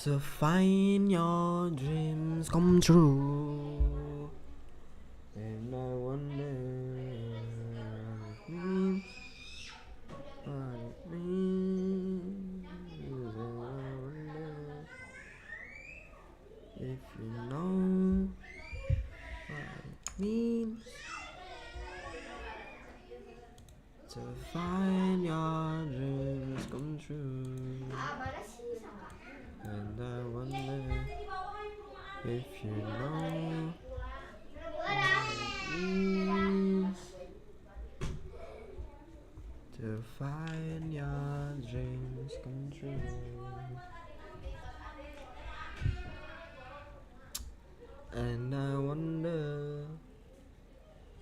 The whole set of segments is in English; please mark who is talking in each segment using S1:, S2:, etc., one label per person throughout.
S1: to find your dreams come true. And I wonder what it means. I wonder if you know what it means to find your dreams come true. And I wonder if you know what it means to find your dreams come true. And I wonder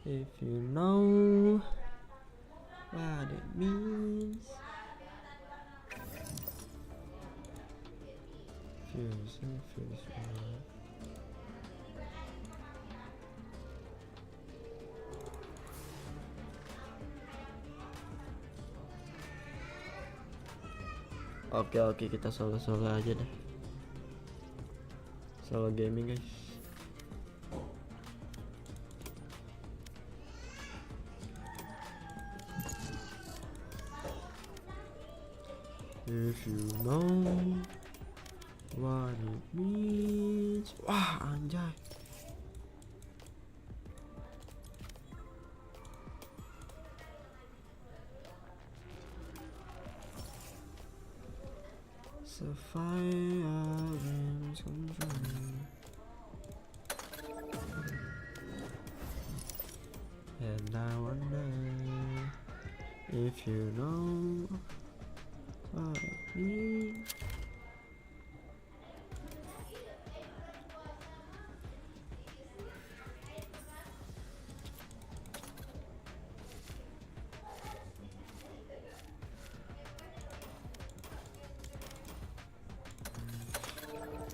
S1: if you know what it means. Feels right. Oke, kita solo aja deh. Solo gaming, guys. If you know what it means. Wah, anjay. So fire dreams come true. And I wonder if you know what it means.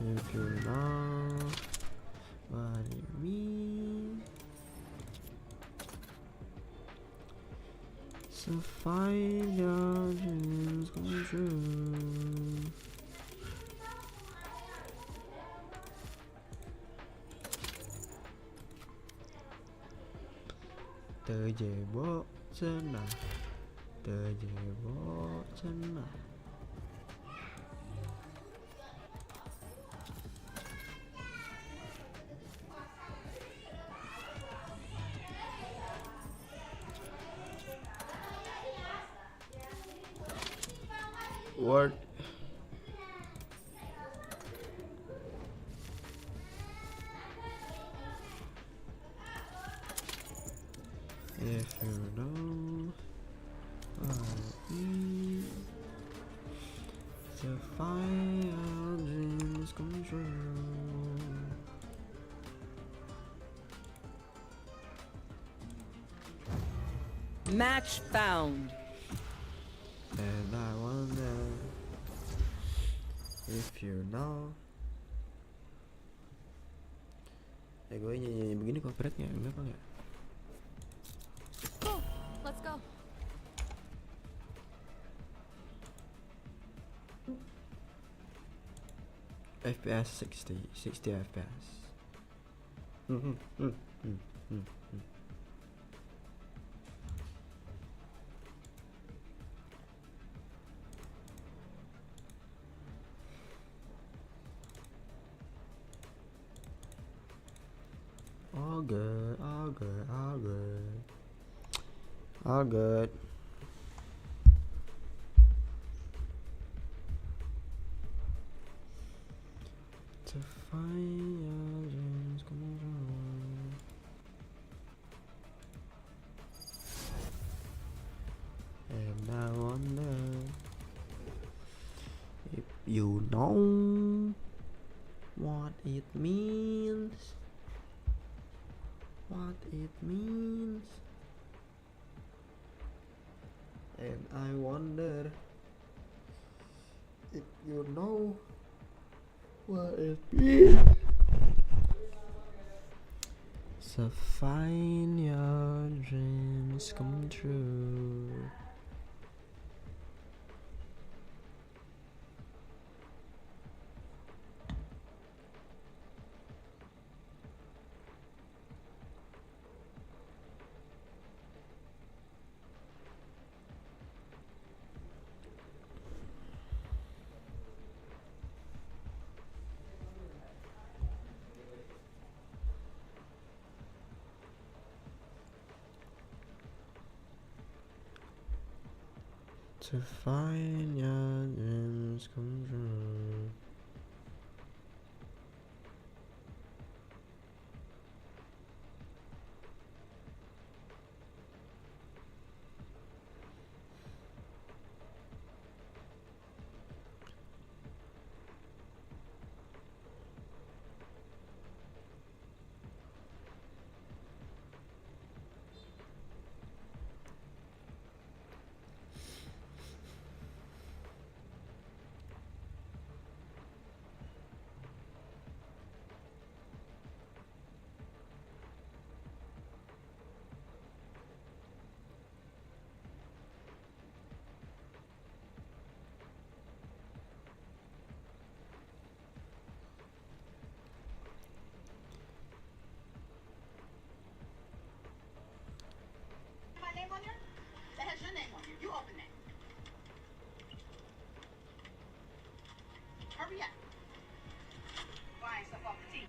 S1: If you know what it means, so find your dreams come true. Tờ về bố chân à, tờ về bố chân à. Word. If you know what it means to find your dreams come true.
S2: Match found.
S1: And I wonder if you know. Gue nyanyi begini copyright-nya enggak apa enggak?
S2: Cool. Let's go.
S1: FPS 60 FPS. All good. To find your dreams come true. And I wonder if you know what it means. What it means. And I wonder if you know what it means. So find your dreams come true. to find your dreams come true.
S3: Hurry up. Buying stuff off the team.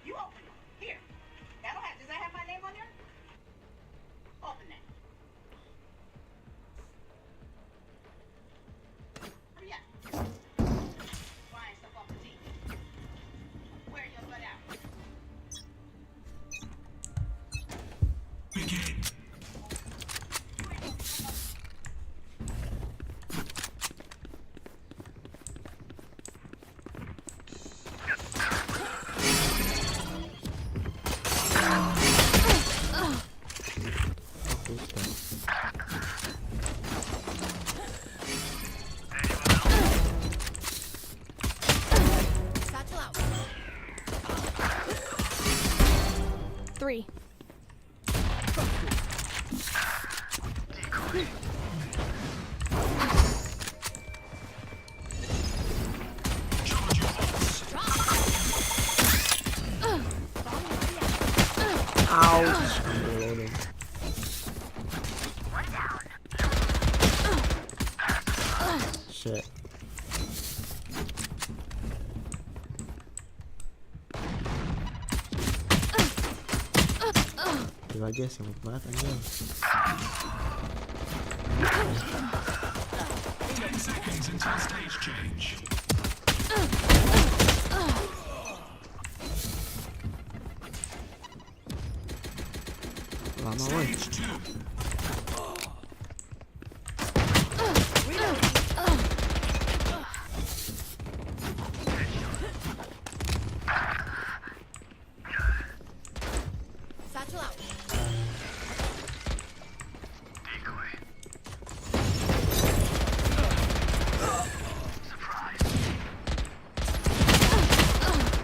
S3: You open it. Here. Does that have my name on there? Open that. Hurry up. Buying stuff off the team. Wear your butt out.
S4: Begin.
S2: Satchel out. 3.
S1: Ouch! I'm reloading. Shit. Gila aja sibuk banget anjing.
S4: 10 seconds until stage change.
S1: Lama woy.
S4: Stage 2.
S2: Satchel out.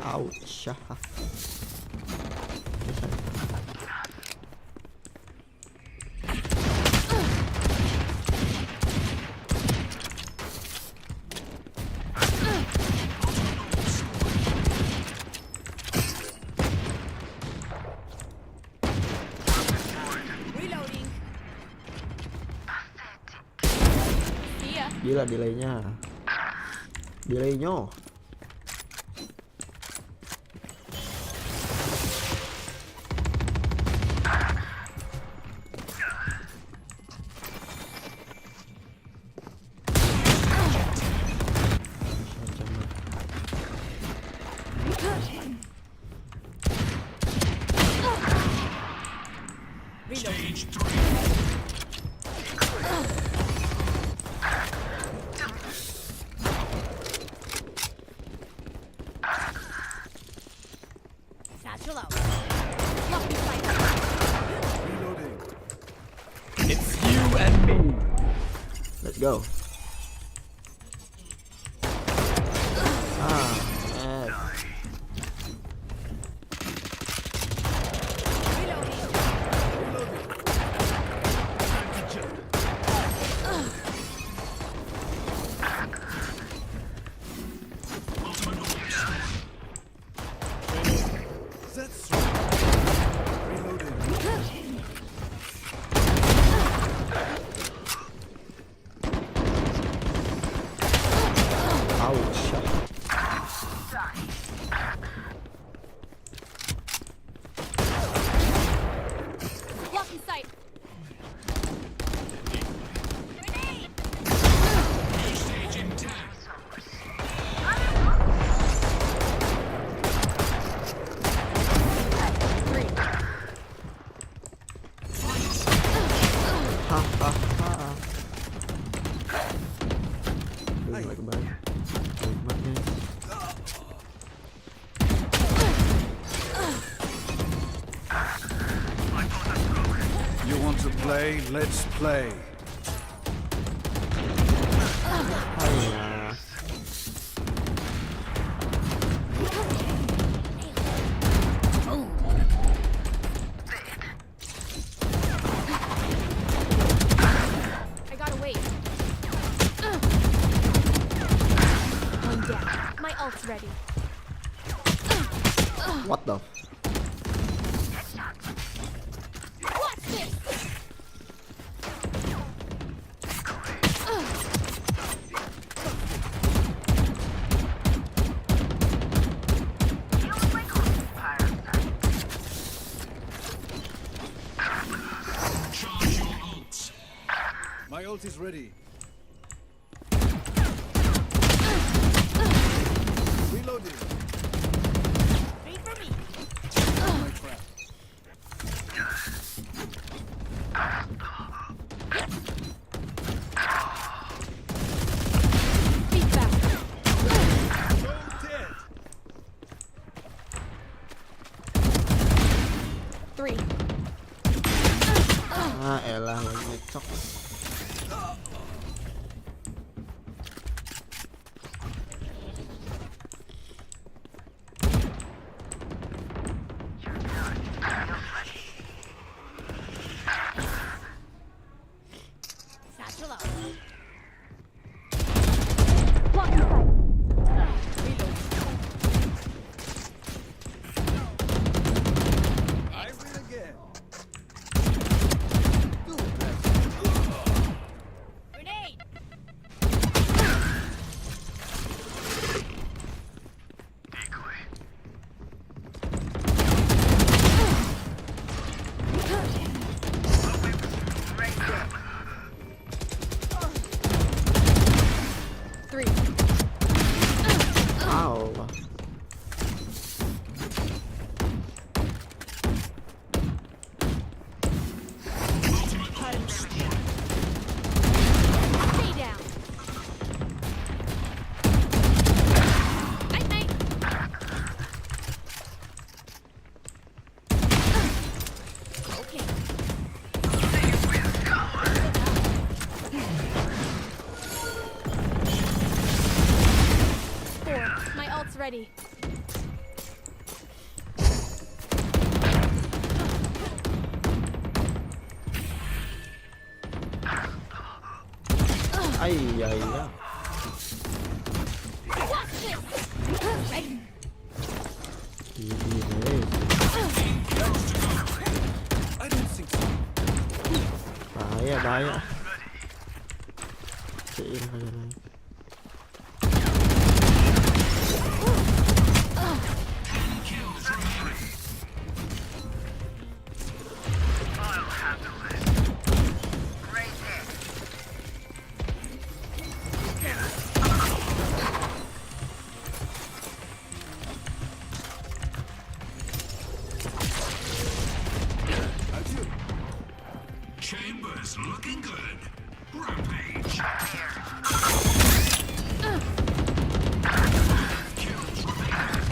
S1: Ouch.
S2: Reloading. See ya.
S1: Gila delaynya. Delaynya.
S4: Stage 3.
S2: Satchel out. Lucky fighter.
S5: It's you and me.
S1: Let's go. Ah, man.
S6: play, let's play.
S1: Aiyah.
S2: I gotta wait. One down. My ult's ready.
S1: What the?
S2: Watch this!
S4: Charge your ults.
S6: My ult is ready. Reloading.
S2: Wait for me.
S6: My trap.
S2: Beat back.
S6: Go dead.
S2: 3.
S1: Ah, elah lagi ngecok.
S2: Satchel out. Block in sight. Reload.
S6: I win again.
S2: Grenade! Three.
S1: Ow.
S2: Stay down. Night night. Okay. 4. My ult's ready.
S1: Aiyah.
S2: Watch this. Ready.
S1: Gini guys.
S6: I don't think so.
S1: Bahaya. Seilah kalian lain.
S4: Kills remaining.
S6: Out you.
S4: Chambers looking good. Rampage. Kills remaining.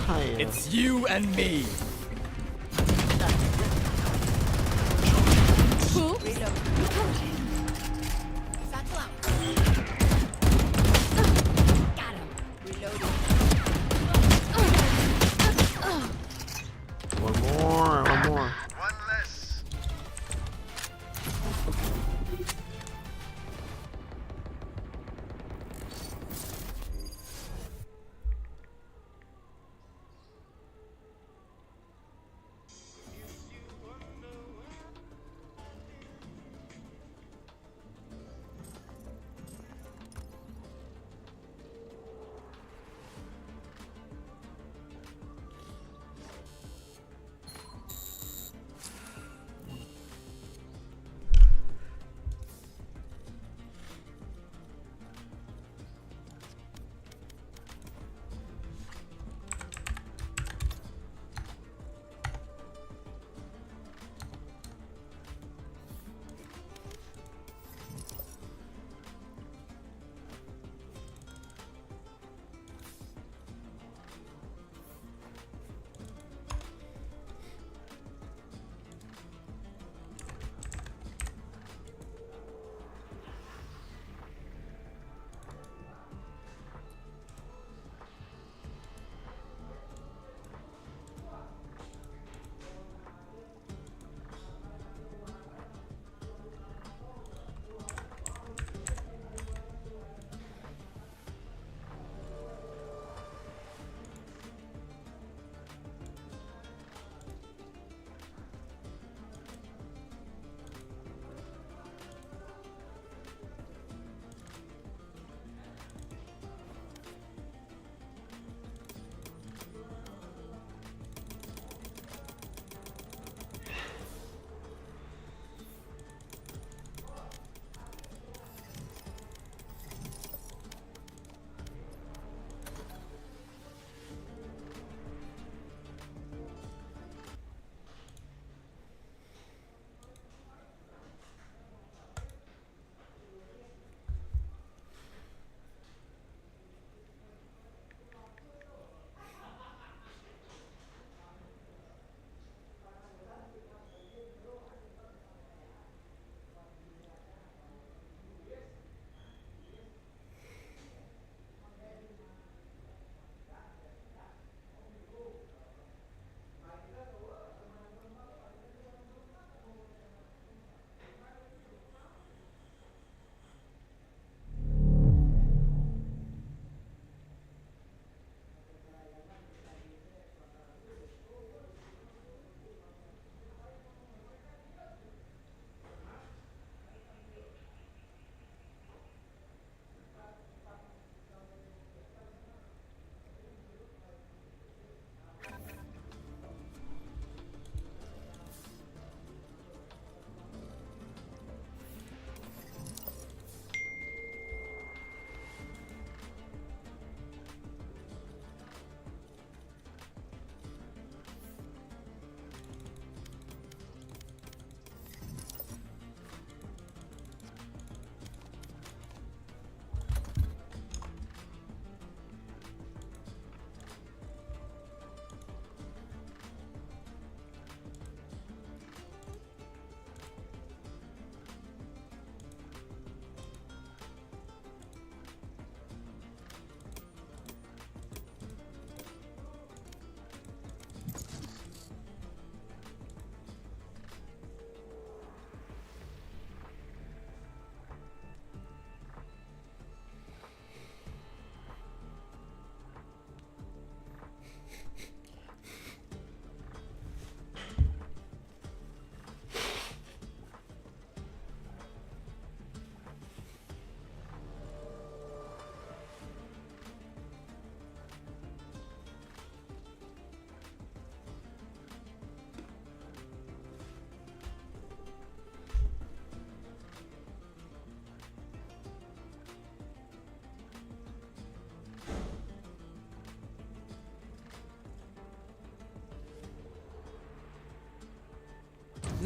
S1: Aiyah.
S5: It's you and me.
S2: Who? Reload. Satchel out. Got him. Reloading.
S1: One more.
S6: One less.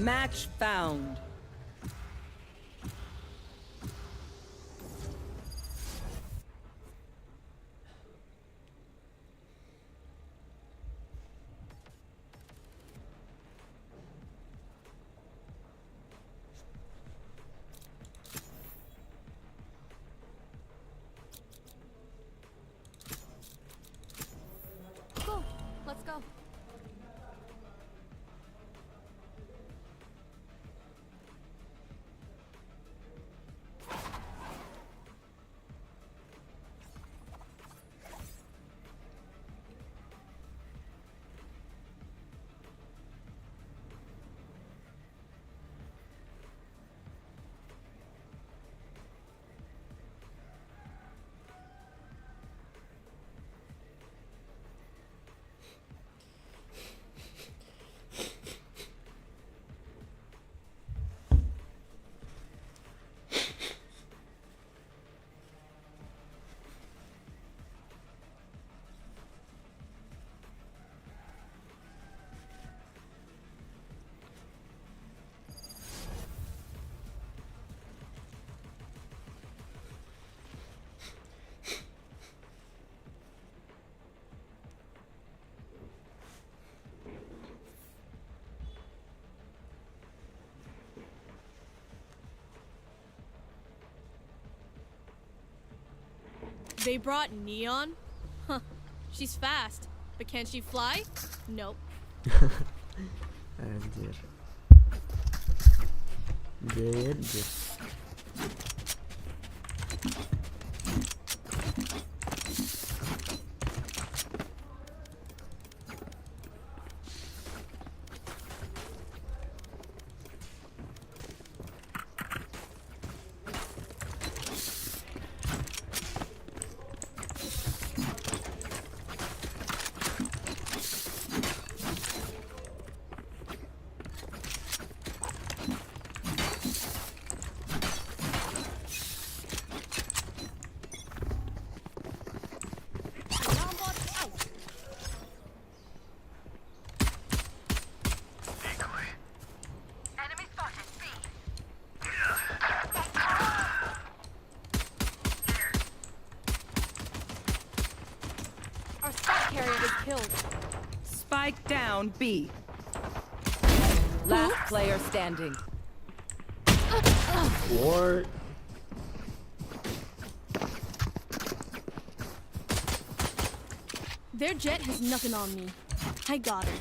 S7: Match found.
S2: Cool. Let's go. They brought Neon? Huh. She's fast. But can she fly? Nope.
S1: Anjir. Anjir.
S2: Alarm bot out.
S3: Enemy spotted. B.
S2: Our spot carrier was killed.
S7: Spike down B. Last player standing.
S1: What?
S2: Their jet has nothing on me. I got her.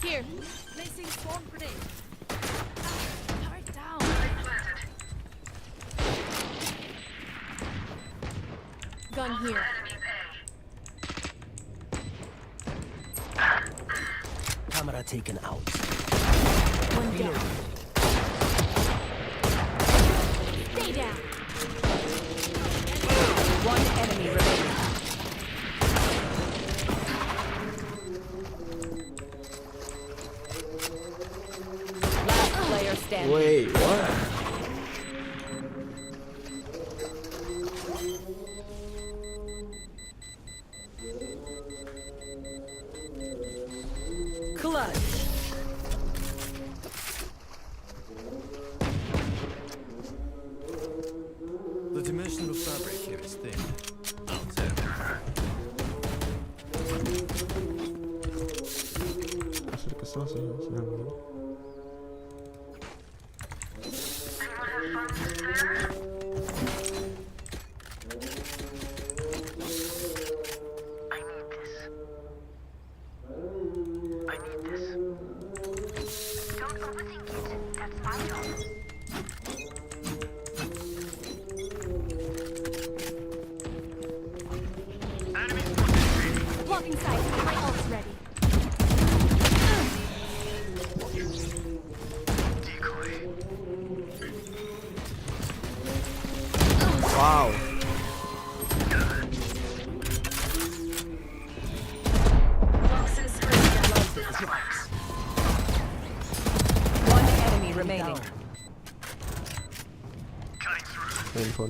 S2: Here. Placing swarm grenade. Turret down. Gun here.
S8: Camera taken out.
S2: One down. Stay down.
S7: One enemy remaining. Last player standing.
S1: Wait, what?
S7: Clutch.
S9: Switching sides. My ult's ready.
S1: Wow.
S7: One enemy remaining.
S1: Info.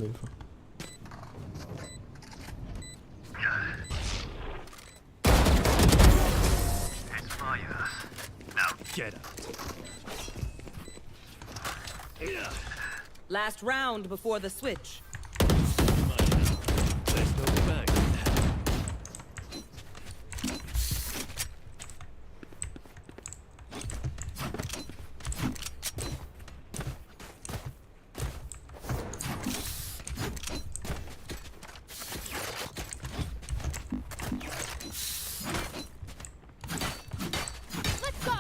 S6: Get out.
S7: Last round before the switch.
S6: There's no back.
S9: Let's go.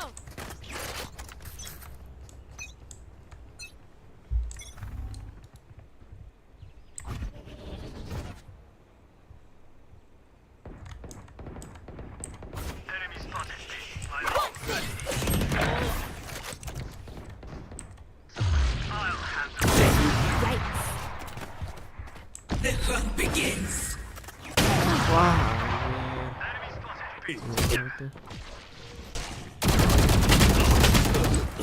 S4: The hunt begins.
S1: Wah.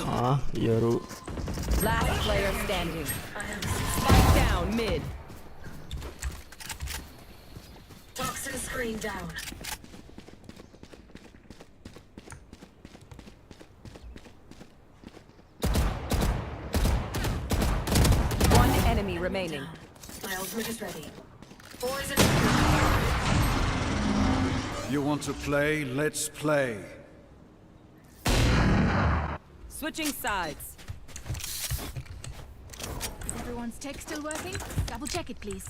S1: Ah, iya Ru.
S7: Last player standing. Spike down mid.
S3: Toxin screen down.
S7: One enemy remaining.
S3: My ultimate is ready. Poison.
S6: You want to play? Let's play.
S7: Switching sides.
S9: Is everyone's tech still working? Double check it, please.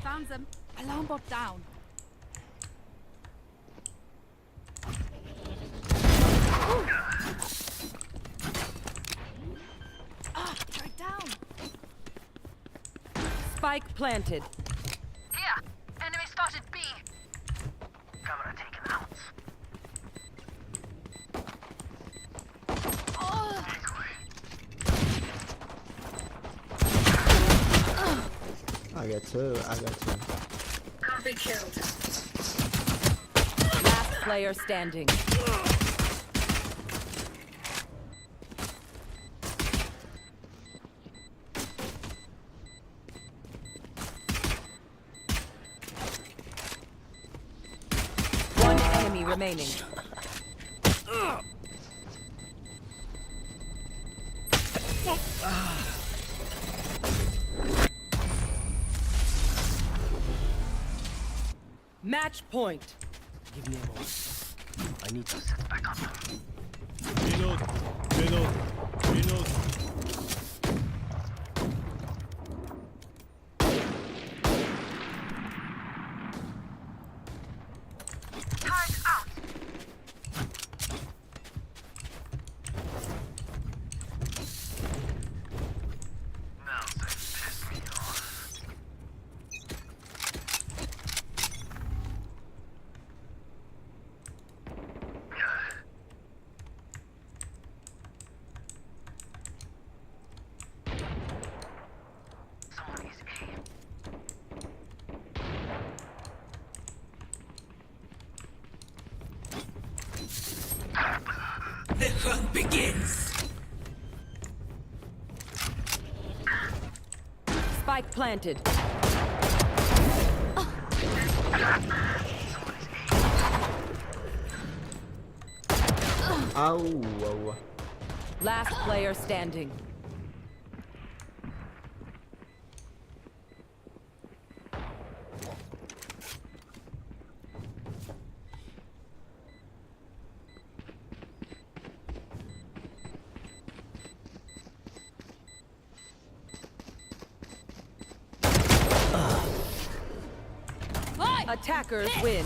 S9: Found them. Alarm bot down. Ah, turret down.
S7: Spike planted.
S3: Here. Enemy spotted B. Camera taken out.
S1: I got two.
S3: Can't be killed.
S7: Last player standing. One enemy remaining. Match point.
S8: Give me a moment. I need to set back up.
S6: Reload.
S3: Turret out. Now they piss me off. Someone is
S4: The hunt begins.
S7: Spike planted.
S1: Au.
S7: Last player standing. Attackers win.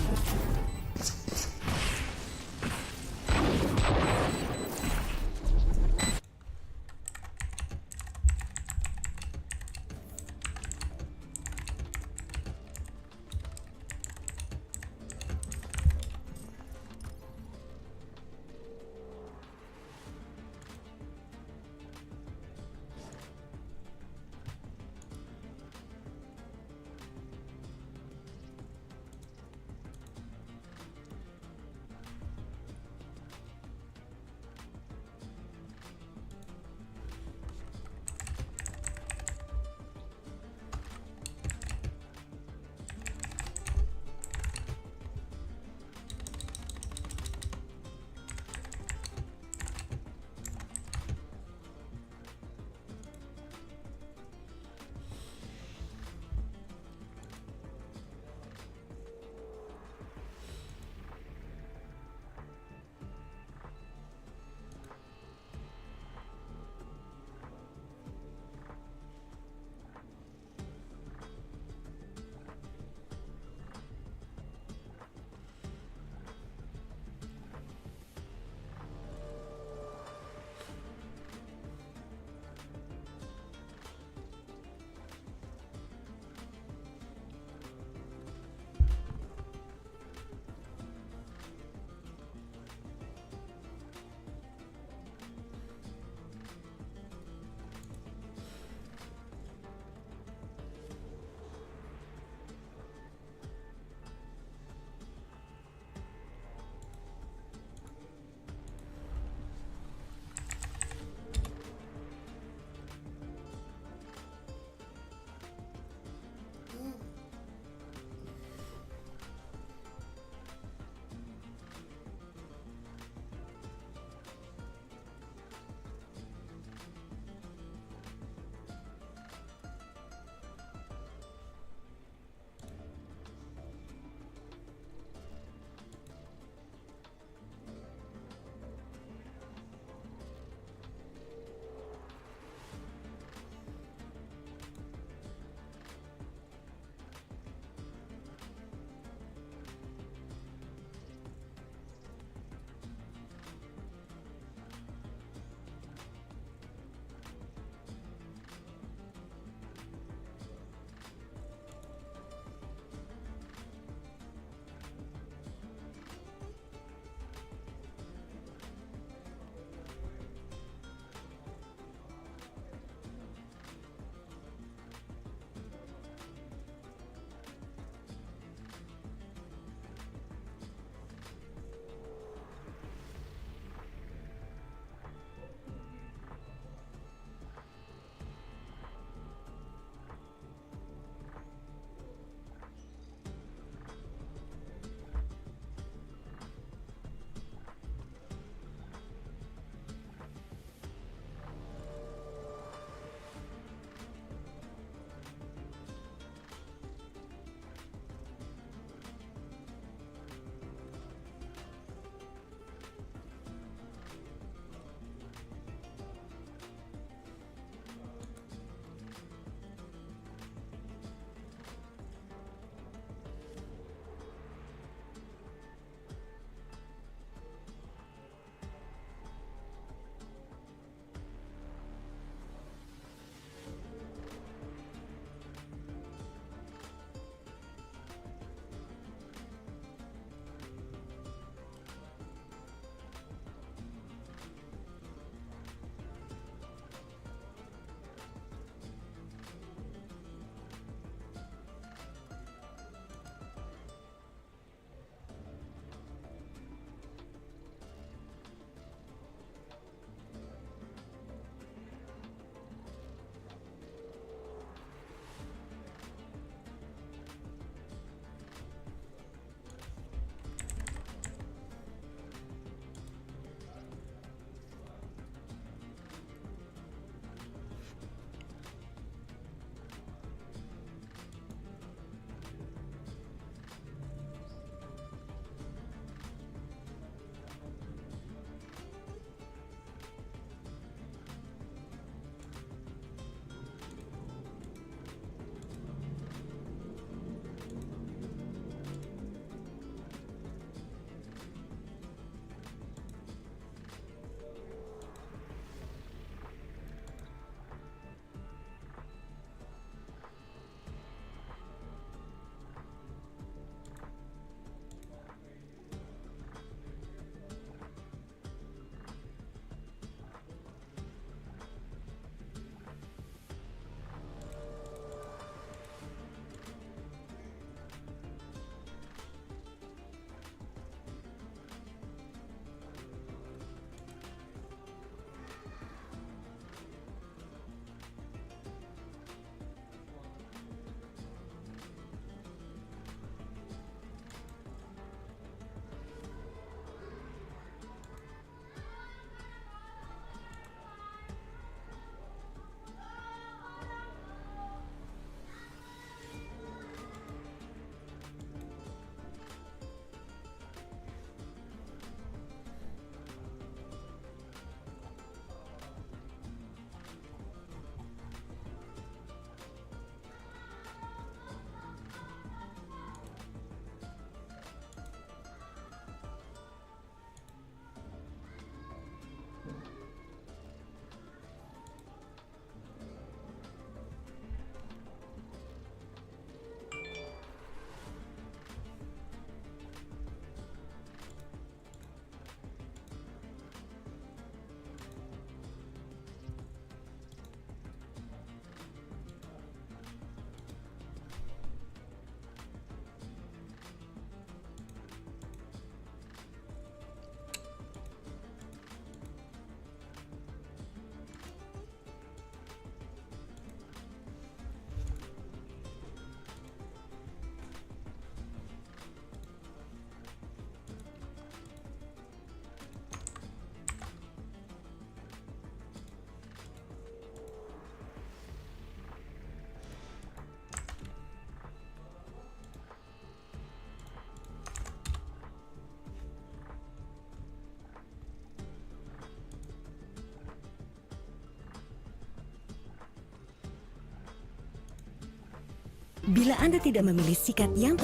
S10: Bila Anda tidak memilih sikat yang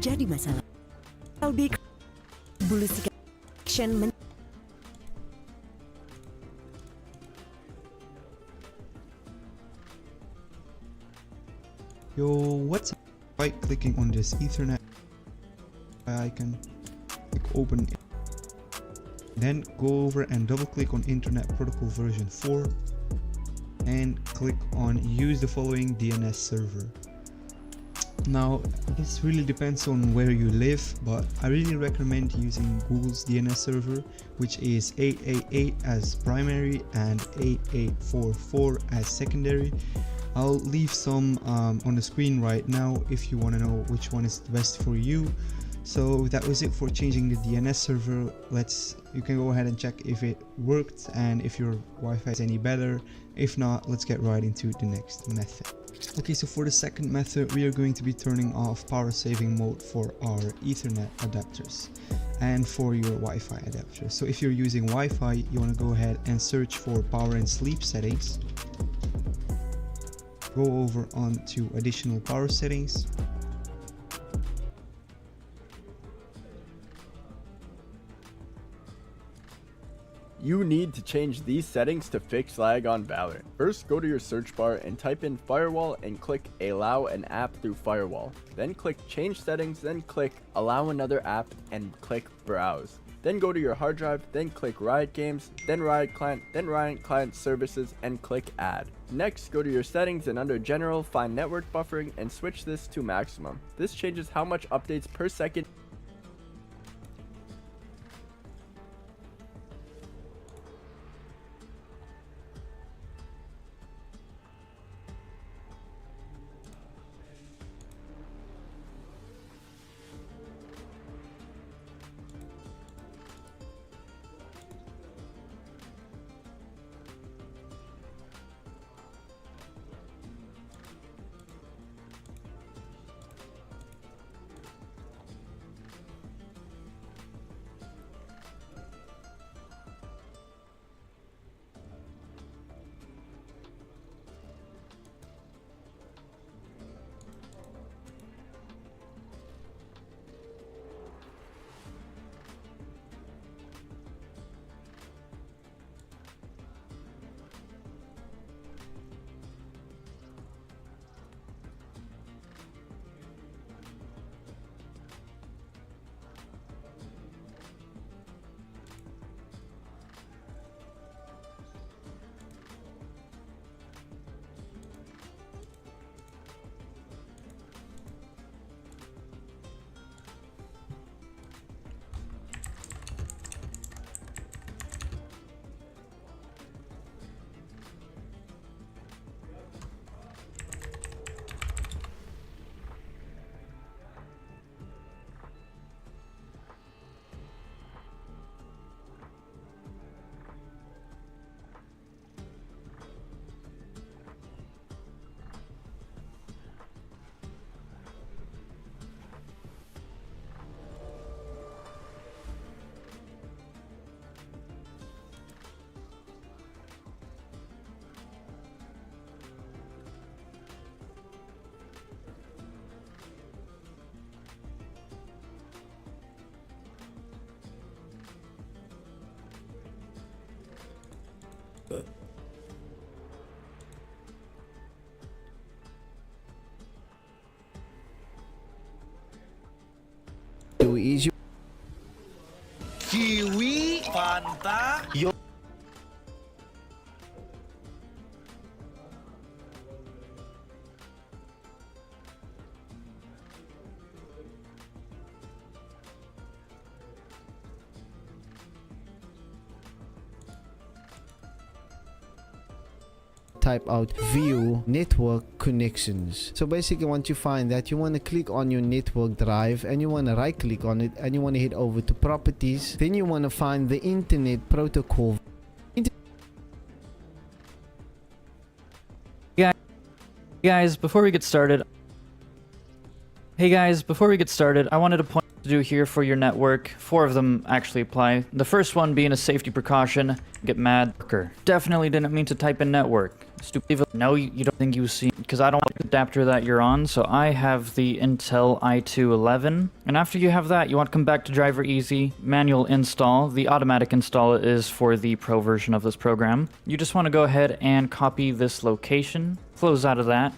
S10: jadi masalah, lebih bulu sikat action
S11: Yo, what's up? By clicking on this Ethernet icon, click open it. Then go over and double click on Internet Protocol version 4 and click on use the following DNS server. Now this really depends on where you live, but I really recommend using Google's DNS server, which is 888 as primary and 8844 as secondary. I'll leave some on the screen right now if you want to know which one is the best for you. So that was it for changing the DNS server. You can go ahead and check if it worked and if your Wi-Fi is any better. If not, let's get right into the next method. Okay, so for the second method, we are going to be turning off power saving mode for our Ethernet adapters and for your Wi-Fi adapter. So if you're using Wi-Fi, you want to go ahead and search for power and sleep settings. Go over onto additional power settings.
S5: You need to change these settings to fix lag on Valorant. First, go to your search bar and type in firewall and click allow an app through firewall. Then click change settings, then click allow another app and click browse. Then go to your hard drive, then click Riot Games, then Riot Client, then Riot Client Services and click add. Next, go to your settings and under general find network buffering and switch this to maximum. This changes how much updates per second.
S8: Is Kiwi Fanta Yo type out view network connections. So basically once you find that, you want to click on your network drive and you want to right click on it and you want to head over to properties. Then you want to find the internet protocol.
S12: Guys, before we get started, I wanted to point to do here for your network. 4 of them actually apply. The first one being a safety precaution. Get mad. Definitely didn't mean to type in network. Stupid. No, you don't think you see, because I don't like the adapter that you're on, so I have the Intel i2 and after you have that, you want to come back to driver easy, manual install. The automatic install is for the pro version of this program. You just want to go ahead and copy this location, close out of that,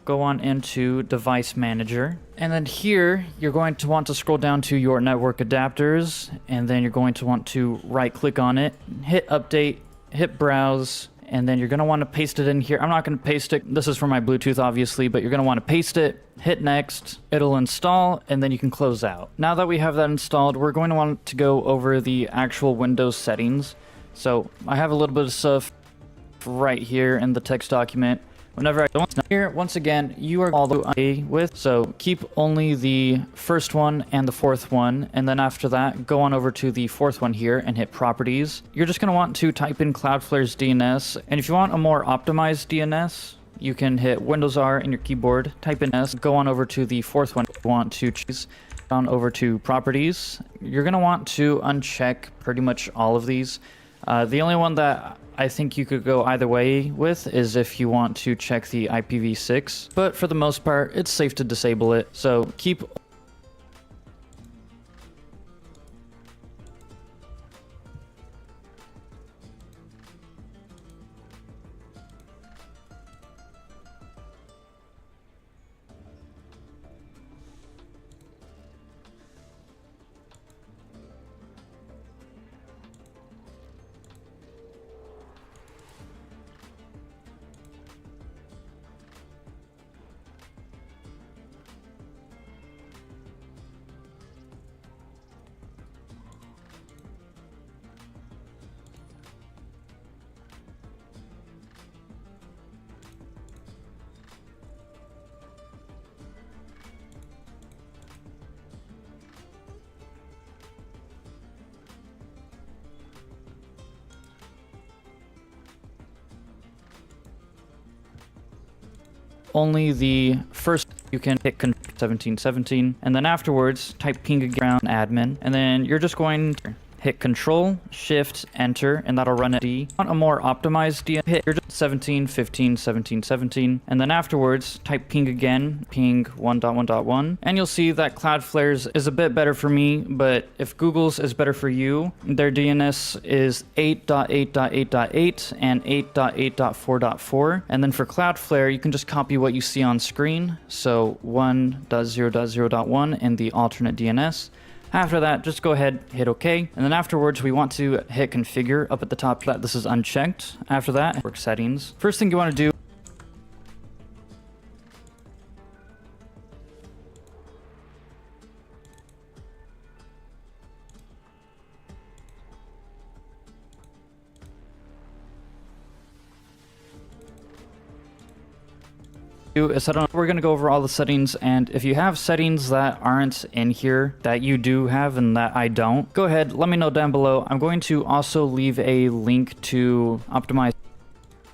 S12: go on into device manager, and then here you're going to want to scroll down to your network adapters, and then you're going to want to right click on it, hit update, hit browse, and then you're going to want to paste it in here. I'm not going to paste it. This is for my Bluetooth, obviously, but you're going to want to paste it, hit next, it'll install, and then you can close out. Now that we have that installed, we're going to want to go over the actual Windows settings. So I have a little bit of stuff right here in the text document. Whenever I don't here, once again, you are all the way with, so keep only the first one and the fourth one, and then after that, go on over to the fourth one here and hit properties. You're just going to want to type in Cloudflare's DNS, and if you want a more optimized DNS, you can hit Windows R in your keyboard, type in S, go on over to the fourth one you want to choose, on over to properties. You're going to want to uncheck pretty much all of these. The only one that I think you could go either way with is if you want to check the IPv6, but for the most part, it's safe to disable it. So keep only the first you can hit 1717, and then afterwards type ping around admin, and then you're just going to hit Control, Shift, Enter, and that'll run a D. Want a more optimized D, hit 17, 15, 17, 17, and then afterwards type ping again, ping 1.1.1, and you'll see that Cloudflare's is a bit better for me, but if Google's is better for you, their DNS is 8.8.8.8 and 8.8.4.4, and then for Cloudflare, you can just copy what you see on screen, so 1.0.0.1 and the alternate DNS. After that, just go ahead, hit OK, and then afterwards we want to hit configure up at the top. That this is unchecked. After that, network settings. First thing you want to do is set on. We're going to go over all the settings, and if you have settings that aren't in here that you do have and that I don't, go ahead, let me know down below. I'm going to also leave a link to optimize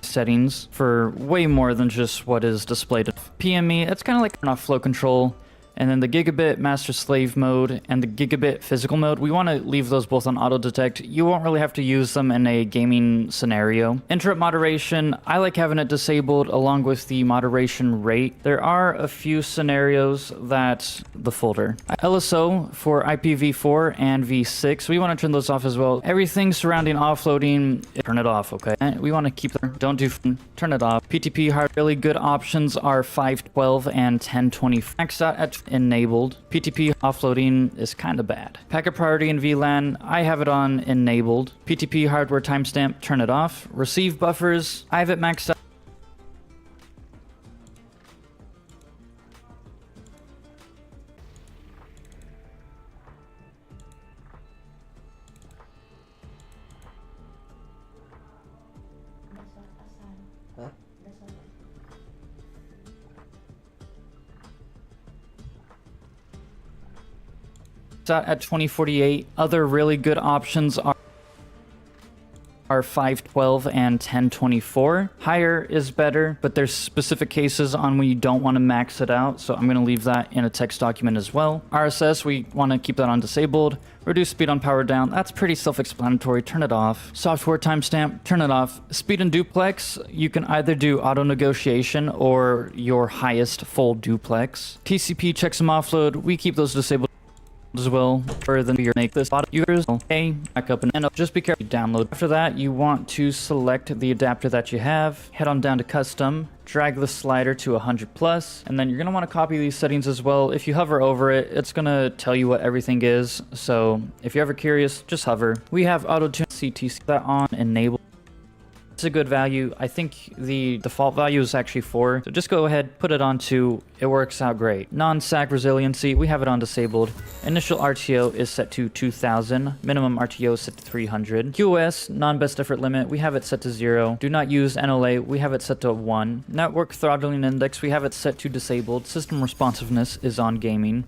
S12: settings for way more than just what is displayed. PME, it's kind of like off flow control, and then the gigabit master slave mode and the gigabit physical mode, we want to leave those both on auto detect. You won't really have to use them in a gaming scenario. Interrupt moderation, I like having it disabled along with the moderation rate. There are a few scenarios that the folder. LSO for IPv4 and v6, we want to turn those off as well. Everything surrounding offloading, turn it off, okay? We want to keep them, don't do, turn it off. PTP hard, really good options are 512 and 1020. Maxed out at enabled. PTP offloading is kind of bad. Packet priority and VLAN, I have it on enabled. PTP hardware timestamp, turn it off. Receive buffers, I have it maxed out. At 2048. Other really good options are are 512 and 1024. Higher is better, but there's specific cases on when you don't want to max it out, so I'm going to leave that in a text document as well. RSS, we want to keep that on disabled. Reduce speed on power down, that's pretty self-explanatory, turn it off. Software timestamp, turn it off. Speed and duplex, you can either do auto negotiation or your highest full duplex. TCP checksum offload, we keep those disabled as well. Further than you make this users, okay, back up and end up. Just be careful, download. After that, you want to select the adapter that you have, head on down to custom, drag the slider to 100 plus, and then you're going to want to copy these settings as well. If you hover over it, it's going to tell you what everything is. So if you're ever curious, just hover. We have auto tune CTC that on, enable. It's a good value. I think the default value is actually 4. So just go ahead, put it on 2. It works out great. Non-sack resiliency, we have it on disabled. Initial RTO is set to 2000. Minimum RTO is set to 300. QoS, non-best effort limit, we have it set to 0. Do not use NLA, we have it set to 1. Network throttling index, we have it set to disabled. System responsiveness is on gaming.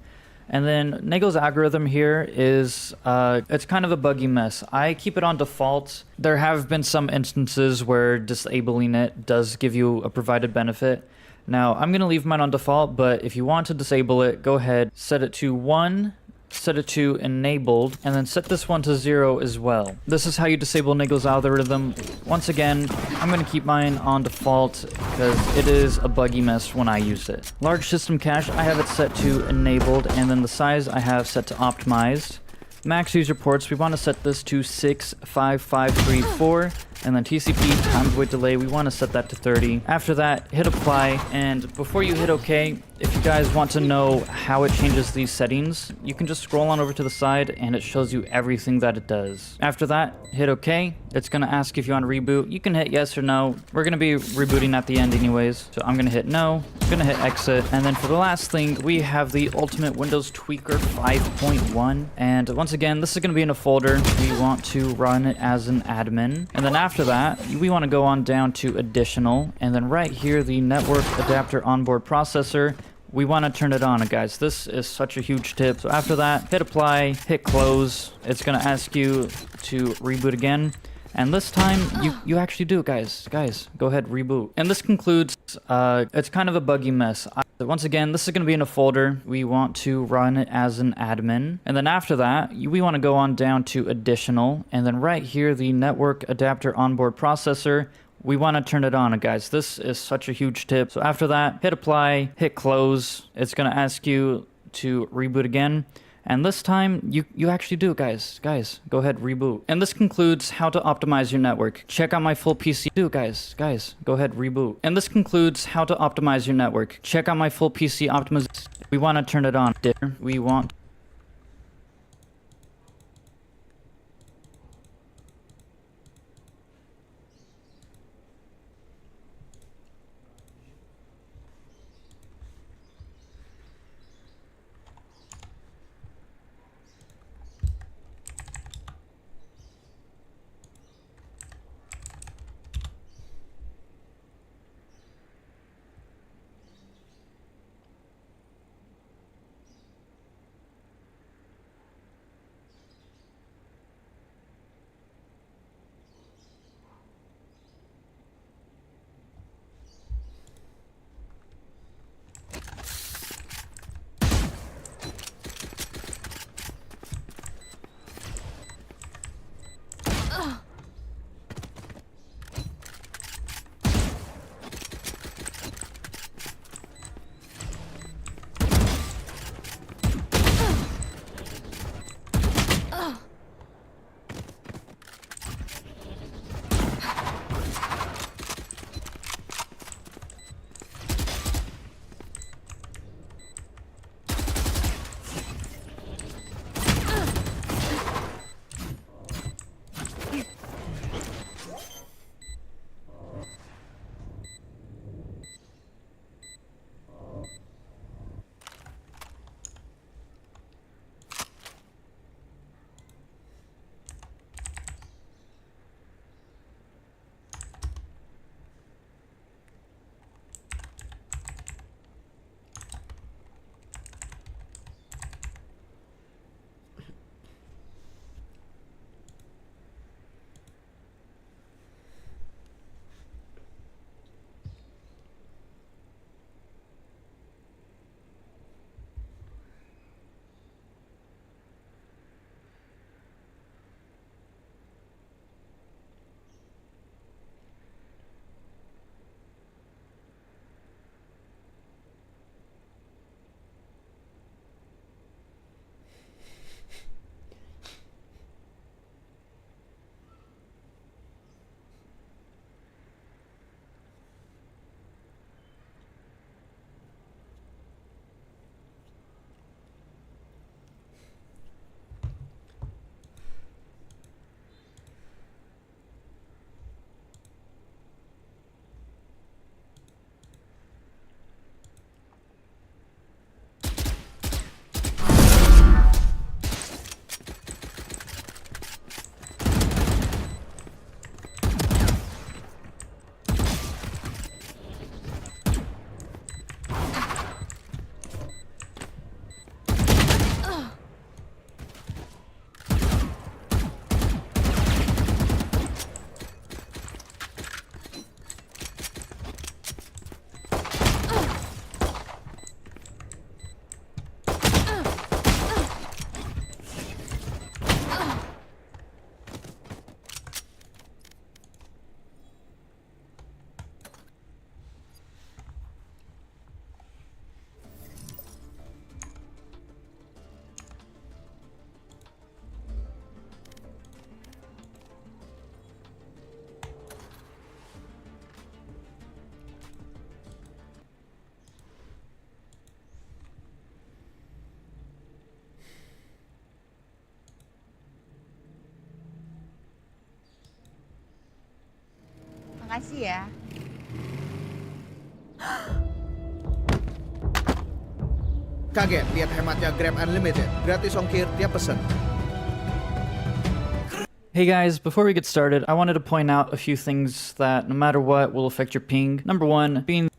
S12: And then Nagel's algorithm here is, it's kind of a buggy mess. I keep it on default. There have been some instances where disabling it does give you a provided benefit. Now, I'm going to leave mine on default, but if you want to disable it, go ahead, set it to 1, set it to enabled, and then set this one to 0 as well. This is how you disable Nagel's algorithm. Once again, I'm going to keep mine on default because it is a buggy mess when I use it. Large system cache, I have it set to enabled, and then the size I have set to optimized. Max user ports, we want to set this to 65534, and then TCP timed wait delay, we want to set that to 30. After that, hit apply, and before you hit OK, if you guys want to know how it changes these settings, you can just scroll on over to the side and it shows you everything that it does. After that, hit OK. It's going to ask if you want to reboot. You can hit yes or no. We're going to be rebooting at the end anyways, so I'm going to hit no. I'm going to hit exit. And then for the last thing, we have the Ultimate Windows Tweaker 5.1. And once again, this is going to be in a folder. We want to run it as an admin. And then after that, we want to go on down to additional. And then right here, the network adapter onboard processor. We want to turn it on, guys. This is such a huge tip. So after that, hit apply, hit close. It's going to ask you to reboot again. And this time, you actually do, guys. Guys, go ahead, reboot. And this concludes, it's kind of a buggy mess. Once again, this is going to be in a folder. We want to run it as an admin. And then after that, we want to go on down to additional. And then right here, the network adapter onboard processor. We want to turn it on, guys. This is such a huge tip. So after that, hit apply, hit close. It's going to ask you to reboot again. And this time, you actually do, guys. Guys, go ahead, reboot. And this concludes how to optimize your network. Check out my full PC. Guys, go ahead, reboot. And this concludes how to optimize your network. Check out my full PC optimization. We want to turn it on. We want
S3: Makasih ya.
S13: Kaget lihat hematnya Grab Unlimited. Gratis ongkir tiap pesan.
S12: Hey guys, before we get started, I wanted to point out a few things that no matter what will affect your ping. Number one, being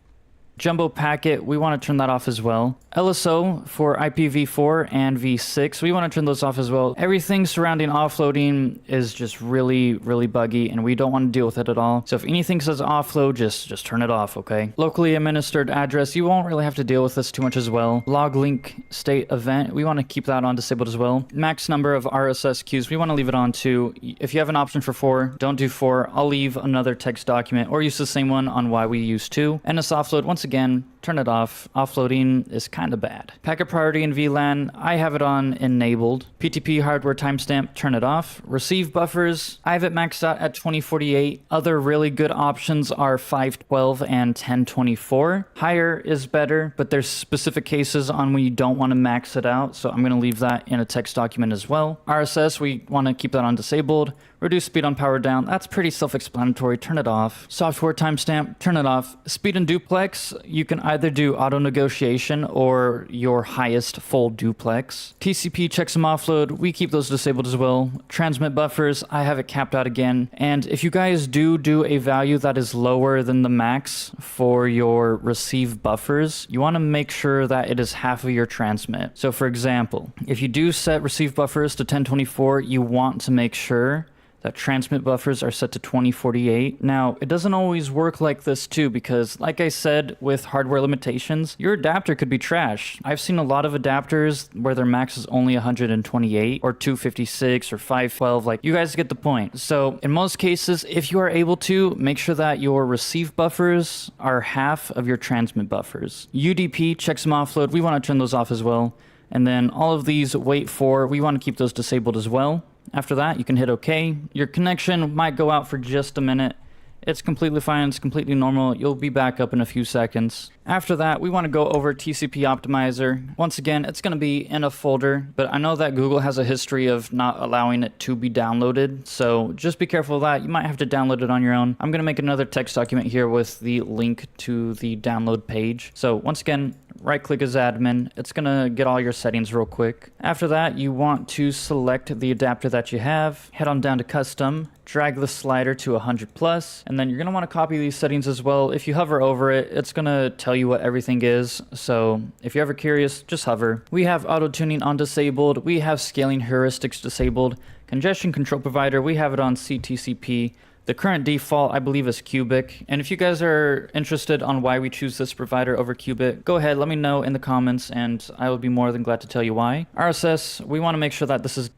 S12: jumbo packet, we want to turn that off as well. LSO for IPv4 and V6, we want to turn those off as well. Everything surrounding offloading is just really buggy and we don't want to deal with it at all. So if anything says offload, just turn it off, okay? Locally administered address, you won't really have to deal with this too much as well. Log link state event, we want to keep that on disabled as well. Max number of RSS queues, we want to leave it on too. If you have an option for 4, don't do 4. I'll leave another text document or use the same one on why we use 2. NS offload, once again, turn it off. Offloading is kind of bad. Packet priority in VLAN, I have it on enabled. PTP hardware timestamp, turn it off. Receive buffers, I have it maxed out at 2048. Other really good options are 512 and 1024. Higher is better, but there's specific cases on when you don't want to max it out, so I'm going to leave that in a text document as well. RSS, we want to keep that on disabled. Reduce speed on power down, that's pretty self-explanatory, turn it off. Software timestamp, turn it off. Speed and duplex, you can either do auto negotiation or your highest full duplex. TCP checksum offload, we keep those disabled as well. Transmit buffers, I have it capped out again. And if you guys do a value that is lower than the max for your receive buffers, you want to make sure that it is half of your transmit. So for example, if you do set receive buffers to 1024, you want to make sure that transmit buffers are set to 2048. Now, it doesn't always work like this too, because like I said, with hardware limitations, your adapter could be trash. I've seen a lot of adapters where their max is only 128 or 256 or 512, like you guys get the point. So in most cases, if you are able to, make sure that your receive buffers are half of your transmit buffers. UDP, checksum offload, we want to turn those off as well. And then all of these wait for, we want to keep those disabled as well. After that, you can hit OK. Your connection might go out for just a minute. It's completely fine, it's completely normal. You'll be back up in a few seconds. After that, we want to go over TCP optimizer. Once again, it's going to be in a folder, but I know that Google has a history of not allowing it to be downloaded. So just be careful of that. You might have to download it on your own. I'm going to make another text document here with the link to the download page. So once again, right click as admin. It's going to get all your settings real quick. After that, you want to select the adapter that you have. Head on down to custom. Drag the slider to 100 plus, and then you're going to want to copy these settings as well. If you hover over it, it's going to tell you what everything is. So if you're ever curious, just hover. We have auto tuning on disabled. We have scaling heuristics disabled. Congestion control provider, we have it on CTCP. The current default, I believe, is Cubic. And if you guys are interested on why we choose this provider over Cubic, go ahead, let me know in the comments, and I will be more than glad to tell you why. RSS, we want to make sure that this is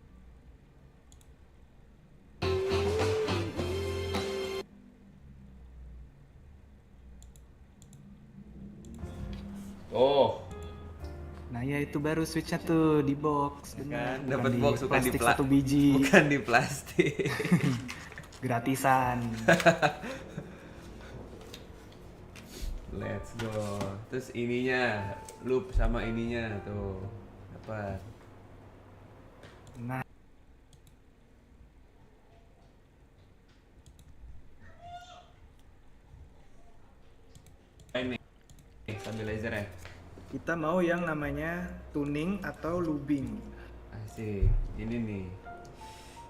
S14: Nah ya itu baru switchnya tuh di box,
S15: kan dapat box bukan di
S14: plastik 1 biji,
S15: bukan di plastik.
S14: gratisan.
S15: Let's go. Terus ininya loop sama ininya tuh dapat.
S14: Nah
S15: ini stabilizer ya.
S14: kita mau yang namanya tuning atau lubing.
S15: Asik, ini nih.